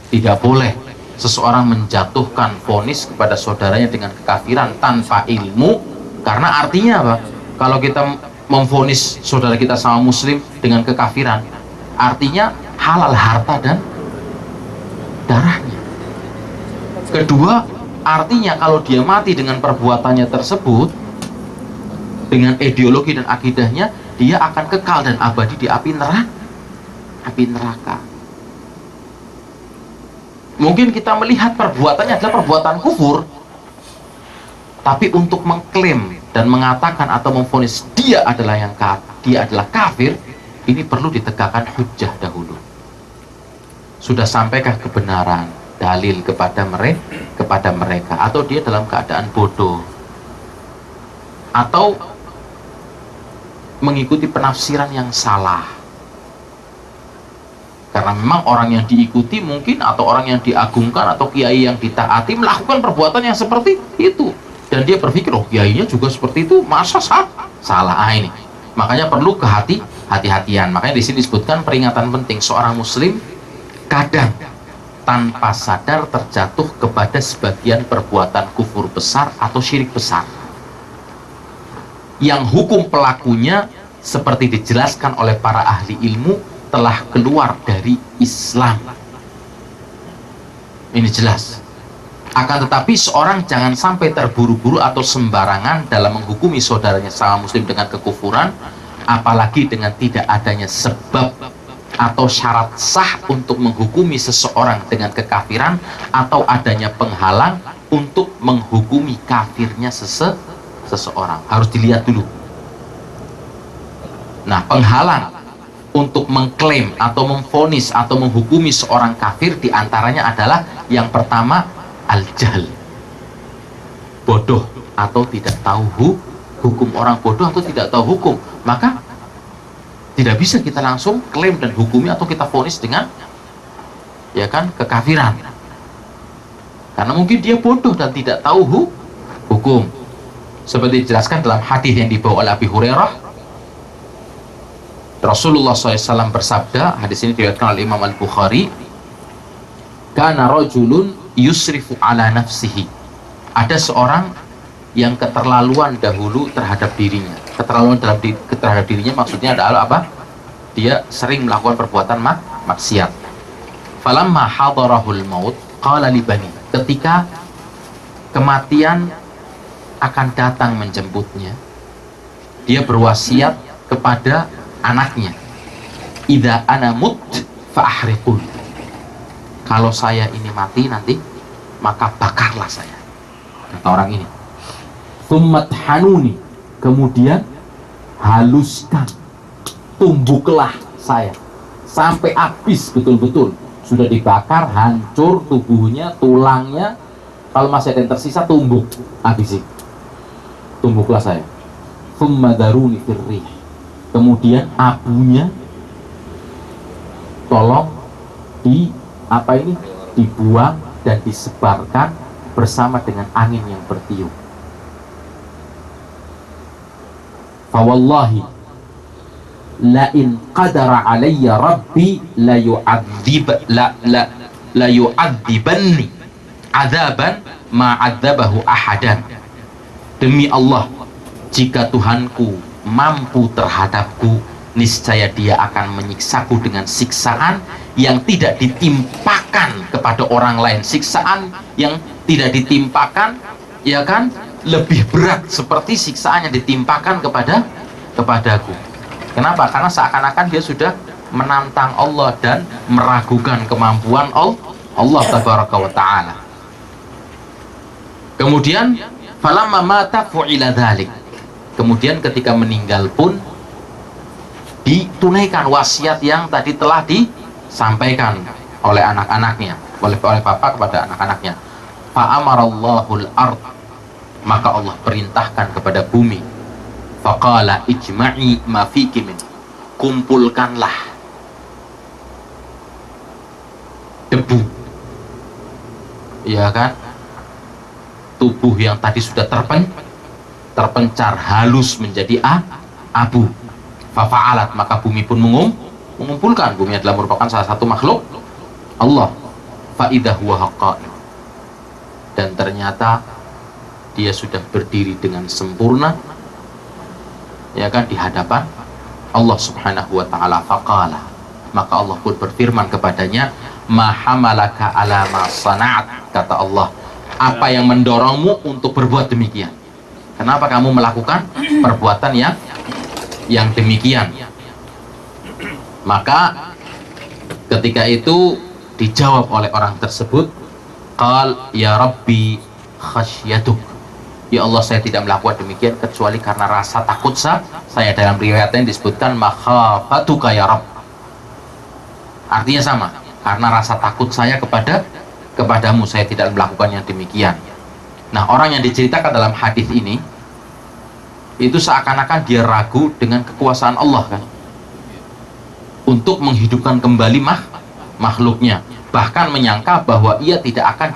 Tidak boleh seseorang menjatuhkan vonis kepada saudaranya dengan kekafiran tanpa ilmu, karena artinya apa? Kalau kita memvonis saudara kita sama muslim dengan kekafiran, artinya halal harta dan darahnya. Kedua, artinya kalau dia mati dengan perbuatannya tersebut, dengan ideologi dan akidahnya, dia akan kekal dan abadi di api neraka. Mungkin kita melihat perbuatannya adalah perbuatan kufur, tapi untuk mengklaim dan mengatakan atau memvonis dia adalah kafir, ini perlu ditegakkan hujjah dahulu. Sudah sampaikah kebenaran dalil kepada mereka, atau dia dalam keadaan bodoh, atau mengikuti penafsiran yang salah? Karena memang orang yang diikuti mungkin, atau orang yang diagungkan, atau kiai yang ditaati melakukan perbuatan yang seperti itu, dan dia berpikir, oh kiainya juga seperti itu, masa salah? Ini makanya perlu hati-hatian. Makanya di sini disebutkan peringatan penting, seorang muslim kadang tanpa sadar terjatuh kepada sebagian perbuatan kufur besar atau syirik besar, yang hukum pelakunya seperti dijelaskan oleh para ahli ilmu telah keluar dari Islam. Ini jelas. Akan tetapi seorang jangan sampai terburu-buru atau sembarangan dalam menghukumi saudaranya sama muslim dengan kekufuran, apalagi dengan tidak adanya sebab atau syarat sah untuk menghukumi seseorang dengan kekafiran, atau adanya penghalang untuk menghukumi kafirnya seseorang. Harus dilihat dulu. Nah, penghalang untuk mengklaim atau memvonis atau menghukumi seorang kafir diantaranya adalah yang pertama, al-jahl, bodoh atau tidak tahu hukum. Orang bodoh atau tidak tahu hukum, maka tidak bisa kita langsung klaim dan hukumi atau kita vonis dengan kekafiran, karena mungkin dia bodoh dan tidak tahu hukum. Seperti dijelaskan dalam hadis yang dibawa oleh Abi Hurairah, Rasulullah SAW bersabda, hadis ini diriwayatkan oleh Imam Al-Bukhari, kana rajulun yusrifu ala nafsihi. Ada seorang yang keterlaluan dahulu terhadap dirinya. Keterlaluan terhadap dirinya maksudnya adalah apa? Dia sering melakukan perbuatan maksiat. Falamma hadarahul maut qala li bani. Ketika kematian akan datang menjemputnya, dia berwasiat kepada anaknya, idza ana mut fa ahriqun. Kalau saya ini mati nanti, maka bakarlah saya. Kata orang ini. Tsummat hanuni, kemudian haluskan, tumbuklah saya sampai habis betul-betul. Sudah dibakar, hancur tubuhnya, tulangnya. Kalau masih ada yang tersisa, tumbuk, habisi. Tumbuklah saya. Tsumma daruni firrih. Kemudian abunya tolong dibuang dan disebarkan bersama dengan angin yang bertiup. Fawallahi la in qadara alayya rabbi la yu'adzibanni adzaban ma 'adzabahu ahadan. Demi Allah, jika Tuhanku mampu terhadapku, niscaya dia akan menyiksaku dengan siksaan yang tidak ditimpakan kepada orang lain. Siksaan yang tidak ditimpakan, lebih berat seperti siksaan yang ditimpakan kepadaku. Kenapa? Karena seakan-akan dia sudah menantang Allah dan meragukan kemampuan Allah tabaraka wa ta'ala. Kemudian falamma mata fu'ila dzalik. Kemudian ketika meninggal pun ditunaikan wasiat yang tadi telah disampaikan oleh anak-anaknya, oleh bapak kepada anak-anaknya. Fa'amarallahul ard, maka Allah perintahkan kepada bumi. Faqala ijma'i ma fiki min, kumpulkanlah debu, ya kan, tubuh yang tadi sudah terpencar halus menjadi abu. Fafa'alat, maka bumi pun mengumpulkan. Bumi adalah merupakan salah satu makhluk Allah. Fa'idah huwa haqqa'in, dan ternyata dia sudah berdiri dengan sempurna, ya kan, di hadapan Allah subhanahu wa ta'ala. Faqala, maka Allah pun berfirman kepadanya, ma hamalaka ala ma sana'at, kata Allah, apa yang mendorongmu untuk berbuat demikian? Kenapa kamu melakukan perbuatan yang demikian? Maka ketika itu dijawab oleh orang tersebut, qal ya rabbi khasyatuk, ya Allah, saya tidak melakukan demikian kecuali karena rasa takut saya. Dalam riwayatnya disebutkan makhafatuka ya rabb, artinya sama, karena rasa takut saya kepadamu saya tidak melakukan yang demikian. Nah, orang yang diceritakan dalam hadis ini itu seakan-akan dia ragu dengan kekuasaan Allah, kan, untuk menghidupkan kembali makhluknya, bahkan menyangka bahwa ia tidak akan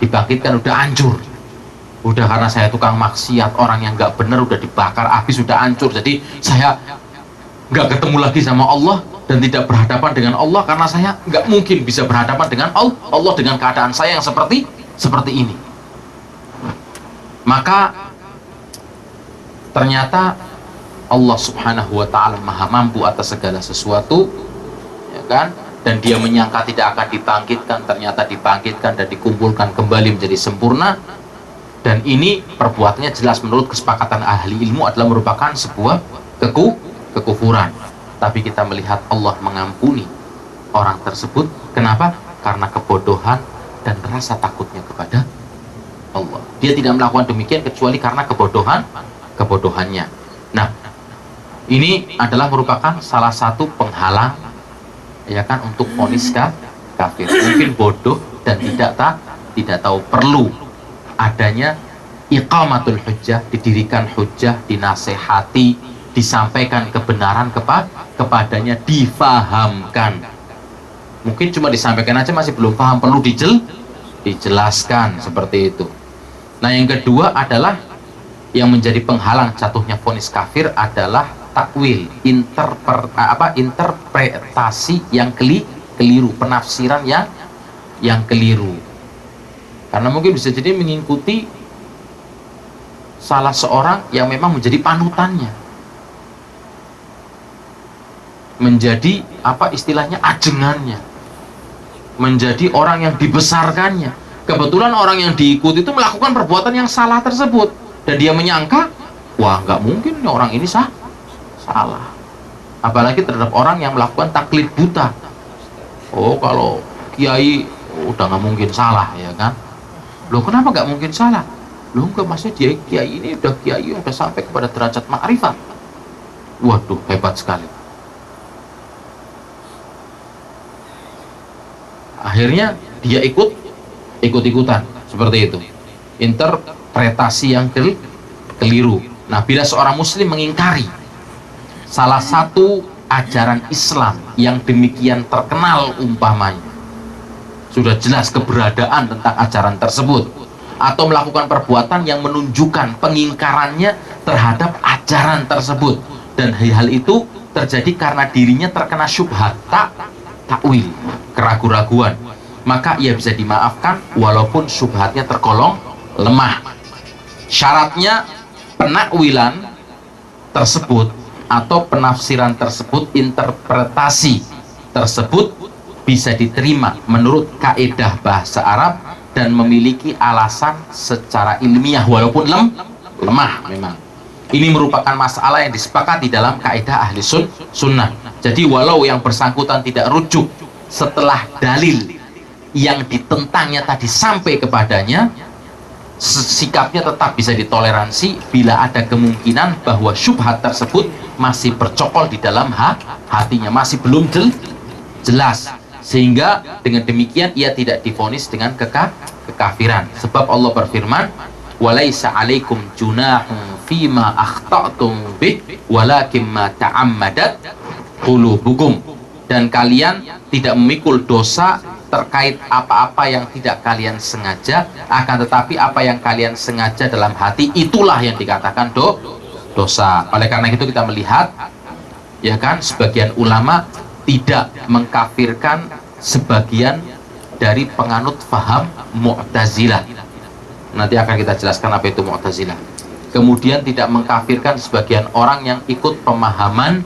dibangkitkan, udah hancur, udah, karena saya tukang maksiat, orang yang nggak benar udah dibakar habis, sudah hancur, jadi saya nggak ketemu lagi sama Allah dan tidak berhadapan dengan Allah, karena saya nggak mungkin bisa berhadapan dengan Allah dengan keadaan saya yang seperti ini. Maka ternyata Allah subhanahu wa ta'ala maha mampu atas segala sesuatu, ya kan, dan dia menyangka tidak akan dibangkitkan, ternyata dibangkitkan dan dikumpulkan kembali menjadi sempurna. Dan ini perbuatannya jelas menurut kesepakatan ahli ilmu adalah merupakan sebuah kekufuran. Tapi kita melihat Allah mengampuni orang tersebut. Kenapa? Karena kebodohan dan rasa takutnya kepada Allah. Dia tidak melakukan demikian kecuali karena kebodohannya. Nah, ini adalah merupakan salah satu penghalang, ya kan, untuk vonis kafir. Mungkin bodoh dan tidak tahu perlu adanya iqamatul hujjah, didirikan hujjah, dinasehati, disampaikan kebenaran kepadanya, difahamkan. Mungkin cuma disampaikan aja masih belum paham, perlu dijelaskan seperti itu. Nah, yang kedua adalah yang menjadi penghalang jatuhnya vonis kafir adalah takwil, interpretasi yang keliru, penafsiran yang keliru. Karena mungkin bisa jadi mengikuti salah seorang yang memang menjadi panutannya, menjadi istilahnya ajengannya, menjadi orang yang dibesarkannya. Kebetulan orang yang diikuti itu melakukan perbuatan yang salah tersebut, dan dia menyangka, wah, nggak mungkin orang ini salah. Apalagi terhadap orang yang melakukan taklid buta. Oh, kalau kiai udah nggak mungkin salah, ya kan? Loh, kenapa nggak mungkin salah? Loh, enggak, maksudnya dia kiai ini udah kiai, udah sampai kepada derajat ma'rifat. Waduh, hebat sekali. Akhirnya dia ikut-ikutan seperti itu, interpretasi yang keliru. Nah, bila seorang muslim mengingkari salah satu ajaran Islam yang demikian terkenal, umpamanya sudah jelas keberadaan tentang ajaran tersebut, atau melakukan perbuatan yang menunjukkan pengingkarannya terhadap ajaran tersebut, dan hal itu terjadi karena dirinya terkena syubhat, takwil, keraguan-raguan, maka ia bisa dimaafkan walaupun syubhatnya tergolong lemah. Syaratnya penakwilan tersebut atau penafsiran tersebut, interpretasi tersebut bisa diterima menurut kaidah bahasa Arab dan memiliki alasan secara ilmiah walaupun lemah memang. Ini merupakan masalah yang disepakati dalam kaidah ahli sunnah. Jadi walau yang bersangkutan tidak rujuk setelah dalil yang ditentangnya tadi sampai kepadanya, sikapnya tetap bisa ditoleransi bila ada kemungkinan bahwa syubhat tersebut masih bercokol di dalam hatinya, masih belum jelas, sehingga dengan demikian ia tidak divonis dengan kekafiran. Sebab Allah berfirman, walaisa alaikum junahun fima akhta'tum bih walakin ma ta'ammadat qulubukum, dan kalian tidak memikul dosa terkait apa-apa yang tidak kalian sengaja, akan tetapi apa yang kalian sengaja dalam hati itulah yang dikatakan dosa. Oleh karena itu kita melihat, ya kan, sebagian ulama tidak mengkafirkan sebagian dari penganut faham Mu'tazilah. Nanti akan kita jelaskan apa itu Mu'tazilah. Kemudian tidak mengkafirkan sebagian orang yang ikut pemahaman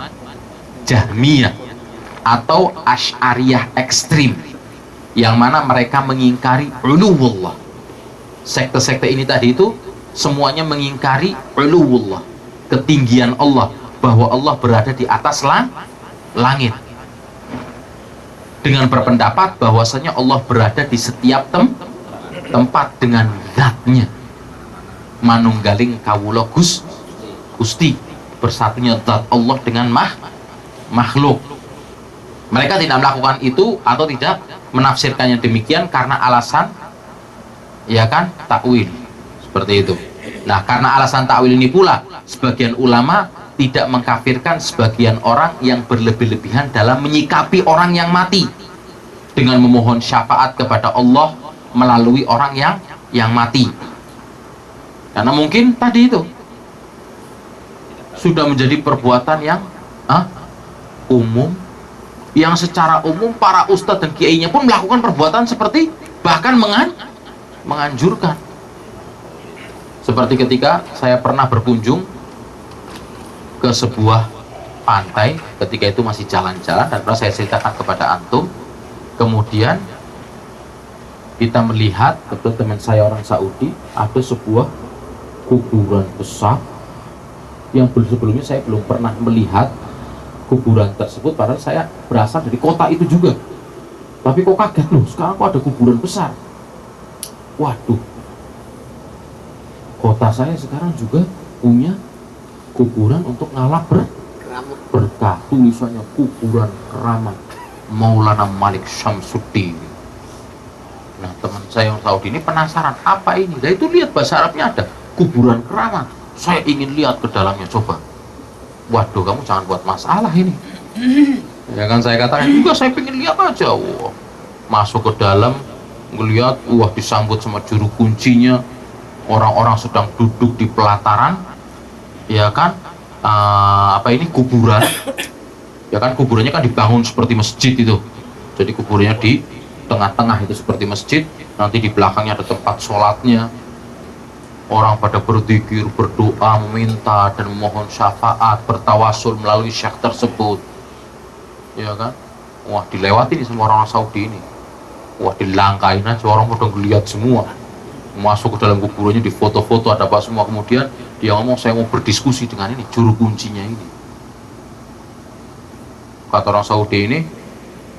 Jahmiyah atau Asy'ariyah ekstrim, yang mana mereka mengingkari uluwullah. Sekte-sekte ini tadi itu semuanya mengingkari uluwullah, ketinggian Allah, bahwa Allah berada di atas langit, dengan berpendapat bahwasanya Allah berada di setiap tempat dengan zatnya. Manunggaling kawula Gusti, bersatunya zat Allah dengan makhluk. Mereka tidak melakukan itu atau tidak menafsirkannya demikian karena alasan, ya kan, takwil seperti itu. Nah, karena alasan takwil ini pula sebagian ulama tidak mengkafirkan sebagian orang yang berlebih-lebihan dalam menyikapi orang yang mati dengan memohon syafaat kepada Allah melalui orang yang mati. Karena mungkin tadi itu sudah menjadi perbuatan yang umum, yang secara umum para ustadz dan kiainya pun melakukan perbuatan seperti, bahkan menganjurkan. Seperti ketika saya pernah berkunjung ke sebuah pantai, ketika itu masih jalan-jalan, dan pernah saya ceritakan kepada antum. Kemudian kita melihat, betul teman saya orang Saudi, ada sebuah kuburan besar yang sebelumnya saya belum pernah melihat kuburan tersebut, padahal saya berasal dari kota itu juga. Tapi kok kaget loh, sekarang kok ada kuburan besar. Waduh, kota saya sekarang juga punya kuburan untuk ngalap berkah, tulisannya kuburan keramat Maulana Malik Syamsuddin. Nah, teman saya yang Saudi ini penasaran, apa ini? Nah, itu lihat bahasa Arabnya ada kuburan keramat. Saya ingin lihat ke dalamnya, coba. Waduh, kamu jangan buat masalah ini. Ya kan, saya katakan juga, saya pengen lihat aja. Wah, masuk ke dalam, ngelihat, wah, disambut sama juru kuncinya. Orang-orang sedang duduk di pelataran, ya kan, kuburan. Ya kan, kuburannya kan dibangun seperti masjid itu. Jadi kuburannya di tengah-tengah itu seperti masjid. Nanti di belakangnya ada tempat sholatnya. Orang pada berzikir, berdoa, meminta dan memohon syafaat, bertawasul melalui syekh tersebut. Ya kan? Wah, dilewati nih semua orang Saudi ini. Wah, dilangkain aja, orang pada ngeliat semua. Masuk ke dalam kuburannya, di foto-foto, ada apa semua. Kemudian dia ngomong, saya mau berdiskusi dengan ini juru kuncinya ini. Kata orang Saudi ini,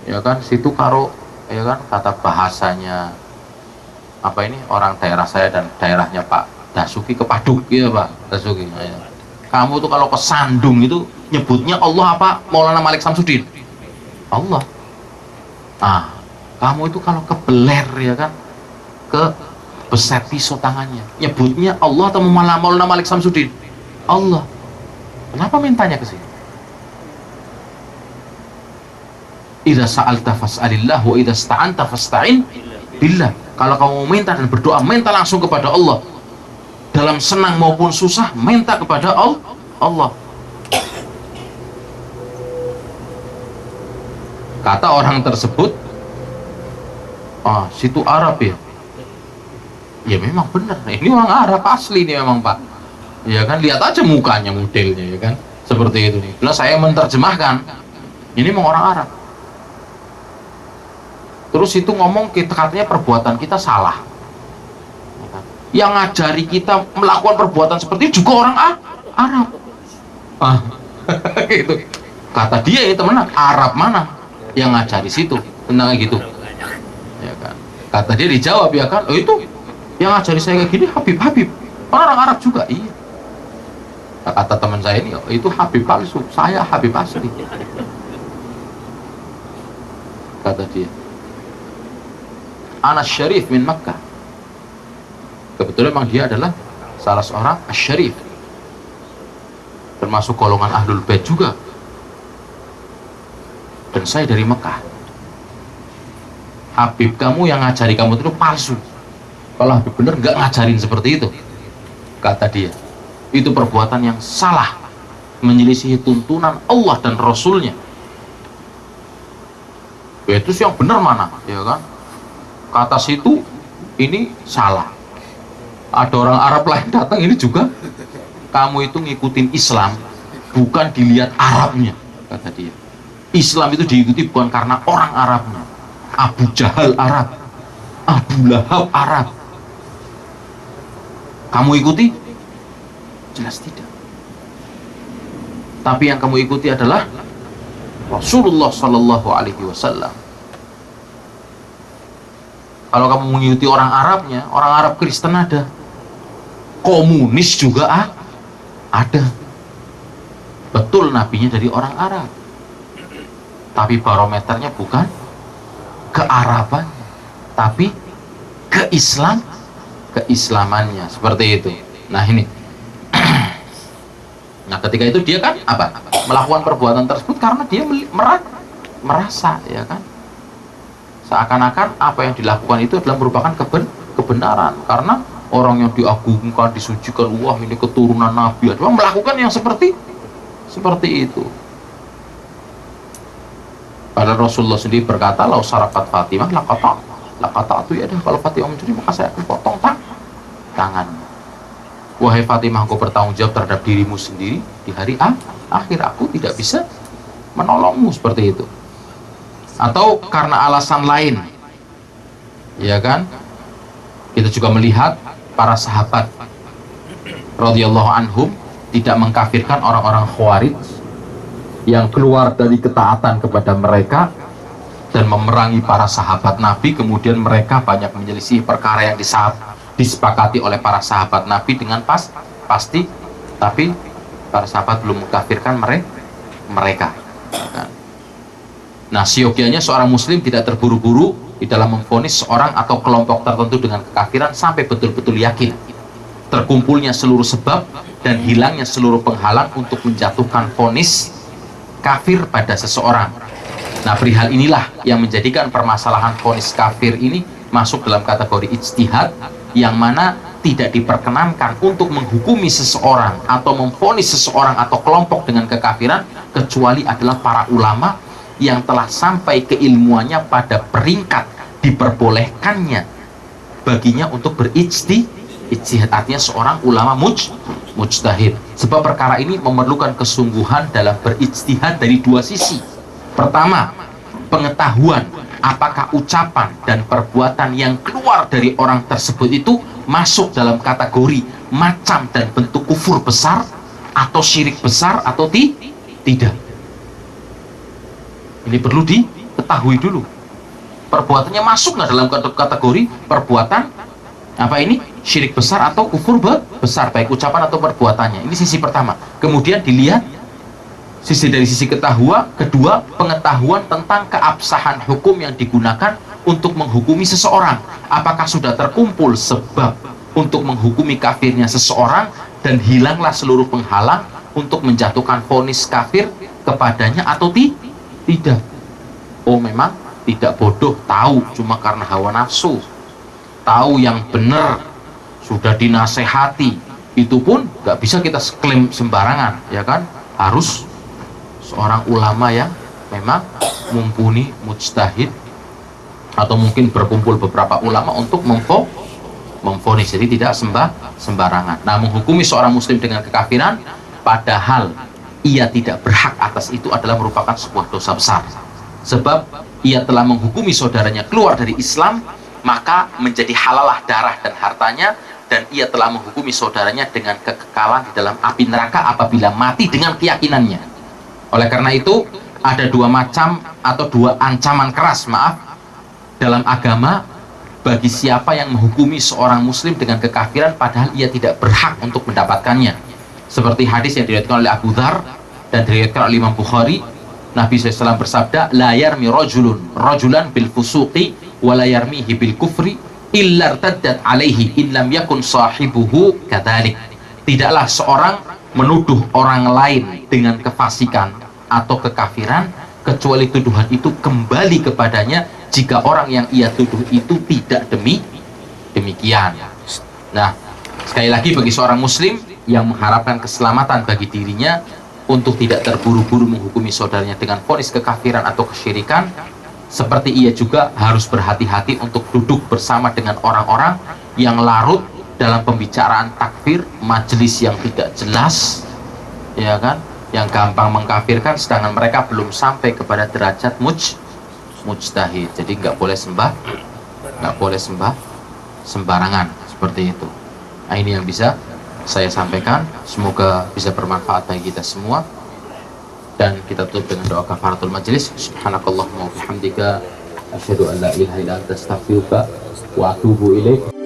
ya kan, situ karo, ya kan, kata bahasanya apa ini, orang daerah saya dan daerahnya Pak Dasuki kepaduk, ya Pak Dasuki. Ya. Kamu tuh kalau ke Sandung itu nyebutnya Allah apa Maulana Malik Syamsuddin? Allah. Ah, kamu itu kalau ke Beler, ya kan, ke beset pisau tangannya, nyebutnya Allah atau Maulana Malik Syamsuddin? Allah. Kenapa mintanya ke sini? Idza sa'alta fas'alillah wa idza sta'anta fasta'in billah. Kalau kamu minta dan berdoa, minta langsung kepada Allah. Dalam senang maupun susah, minta kepada Allah. Kata orang tersebut, situ Arab ya? Ya memang benar, ini orang Arab asli nih memang Pak. Ya kan, lihat aja mukanya, modelnya, ya kan, seperti itu nih. Terus saya menerjemahkan, ini memang orang Arab. Terus itu ngomong, katanya perbuatan kita salah. Yang ngajari kita melakukan perbuatan seperti itu juga orang Arab. Gitu. Kata dia, itu teman, Arab mana yang ngajari situ tentang gitu. Ya kan. Kata dia dijawab, ya kan, itu Yang ngajari saya kayak gini Habib. Orang Arab juga, iya. Nah, kata teman saya ini, itu Habib palsu, saya Habib asli. Kata dia, Anas Syarif min Makkah. Kebetulan memang dia adalah salah seorang Syarif, termasuk golongan Ahlul Bait juga. Dan saya dari Mekah. Habib kamu yang ngajari kamu itu palsu. Kalau Habib bener nggak ngajarin seperti itu, kata dia. Itu perbuatan yang salah, menyelisihi tuntunan Allah dan Rasulnya. Ya, itu yang benar mana, ya kan? Kata situ ini salah. Ada orang Arab lain datang, ini juga kamu itu ngikutin Islam bukan dilihat Arabnya, kata dia. Islam itu diikuti bukan karena orang Arabnya. Abu Jahal Arab, Abu Lahab Arab, kamu ikuti? Jelas tidak. Tapi yang kamu ikuti adalah Rasulullah Sallallahu Alaihi Wasallam. Kalau kamu mengikuti orang Arabnya, orang Arab Kristen ada, komunis juga ada. Betul nabinya dari orang Arab, tapi barometernya bukan kearaban, tapi keislamannya, seperti itu. Nah ini, nah ketika itu dia kan apa? Melakukan perbuatan tersebut karena dia merasa, ya kan? Seakan-akan apa yang dilakukan itu adalah merupakan kebenaran, karena orang yang diagungkan, disucikan, wah ini keturunan Nabi, adalah melakukan yang seperti itu. Padahal Rasulullah sendiri berkata, lau sarakat Fatimah lakata itu ya, kalau Fatimah mencuri maka saya akan potong tangannya. Wahai Fatimah, engkau bertanggung jawab terhadap dirimu sendiri di hari akhir, aku tidak bisa menolongmu, seperti itu. Atau karena alasan lain, ya kan? Kita juga melihat para sahabat radhiyallahu anhum tidak mengkafirkan orang-orang Khawarij yang keluar dari ketaatan kepada mereka dan memerangi para sahabat Nabi. Kemudian mereka banyak menyelisih perkara yang disepakati oleh para sahabat Nabi dengan pasti, tapi para sahabat belum mengkafirkan mereka. Nah, siogianya seorang muslim tidak terburu-buru di dalam memvonis seorang atau kelompok tertentu dengan kekafiran sampai betul-betul yakin terkumpulnya seluruh sebab dan hilangnya seluruh penghalang untuk menjatuhkan vonis kafir pada seseorang. Nah, perihal inilah yang menjadikan permasalahan vonis kafir ini masuk dalam kategori ijtihad, yang mana tidak diperkenankan untuk menghukumi seseorang atau memvonis seseorang atau kelompok dengan kekafiran kecuali adalah para ulama yang telah sampai keilmuannya pada peringkat diperbolehkannya baginya untuk berijtihad, artinya seorang ulama mujtahid. Sebab perkara ini memerlukan kesungguhan dalam berijtihad dari dua sisi. Pertama, pengetahuan apakah ucapan dan perbuatan yang keluar dari orang tersebut itu masuk dalam kategori macam dan bentuk kufur besar atau syirik besar atau tidak. Ini perlu diketahui dulu. Perbuatannya masuk nggak dalam kategori perbuatan apa ini? Syirik besar atau kufur besar, baik ucapan atau perbuatannya. Ini sisi pertama. Kemudian dilihat dari sisi ketahuan, kedua, pengetahuan tentang keabsahan hukum yang digunakan untuk menghukumi seseorang. Apakah sudah terkumpul sebab untuk menghukumi kafirnya seseorang dan hilanglah seluruh penghalang untuk menjatuhkan vonis kafir kepadanya atau tidak. Oh, memang tidak bodoh, tahu cuma karena hawa nafsu, tahu yang benar, sudah dinasehati, itu pun nggak bisa kita klaim sembarangan, ya kan? Harus seorang ulama yang memang mumpuni, mujtahid, atau mungkin berkumpul beberapa ulama untuk memvonis, jadi tidak sembarangan. Nah, menghukumi seorang muslim dengan kekafiran padahal ia tidak berhak atas itu adalah merupakan sebuah dosa besar. Sebab ia telah menghukumi saudaranya keluar dari Islam, maka menjadi halalah darah dan hartanya, dan ia telah menghukumi saudaranya dengan kekekalan di dalam api neraka apabila mati dengan keyakinannya. Oleh karena itu, ada dua macam atau dua ancaman keras, dalam agama bagi siapa yang menghukumi seorang muslim dengan kekafiran padahal ia tidak berhak untuk mendapatkannya. Seperti hadis yang diriwayatkan oleh Abu Dzar dan diriwayatkan oleh Imam Bukhari, Nabi SAW bersabda, la yarmi rajulan bil fusuqi wa la yarmihi bil kufri illa irtaddat alaihi in lam yakun sahibuhu kadzalik. Tidaklah seorang menuduh orang lain dengan kefasikan atau kekafiran kecuali tuduhan itu kembali kepadanya jika orang yang ia tuduh itu tidak demikian. Nah, sekali lagi bagi seorang muslim yang mengharapkan keselamatan bagi dirinya untuk tidak terburu-buru menghukumi saudaranya dengan vonis kekafiran atau kesyirikan, seperti ia juga harus berhati-hati untuk duduk bersama dengan orang-orang yang larut dalam pembicaraan takfir, majelis yang tidak jelas, ya kan, yang gampang mengkafirkan sedangkan mereka belum sampai kepada derajat mujtahid. Jadi nggak boleh sembah sembarangan seperti itu. Nah, ini yang bisa saya sampaikan, semoga bisa bermanfaat bagi kita semua. Dan kita tutup dengan doa kafaratul majelis. Subhanakallahumma wa bihamdika asyhadu an la ilaha illa anta astaghfiruka wa atubu ilaik.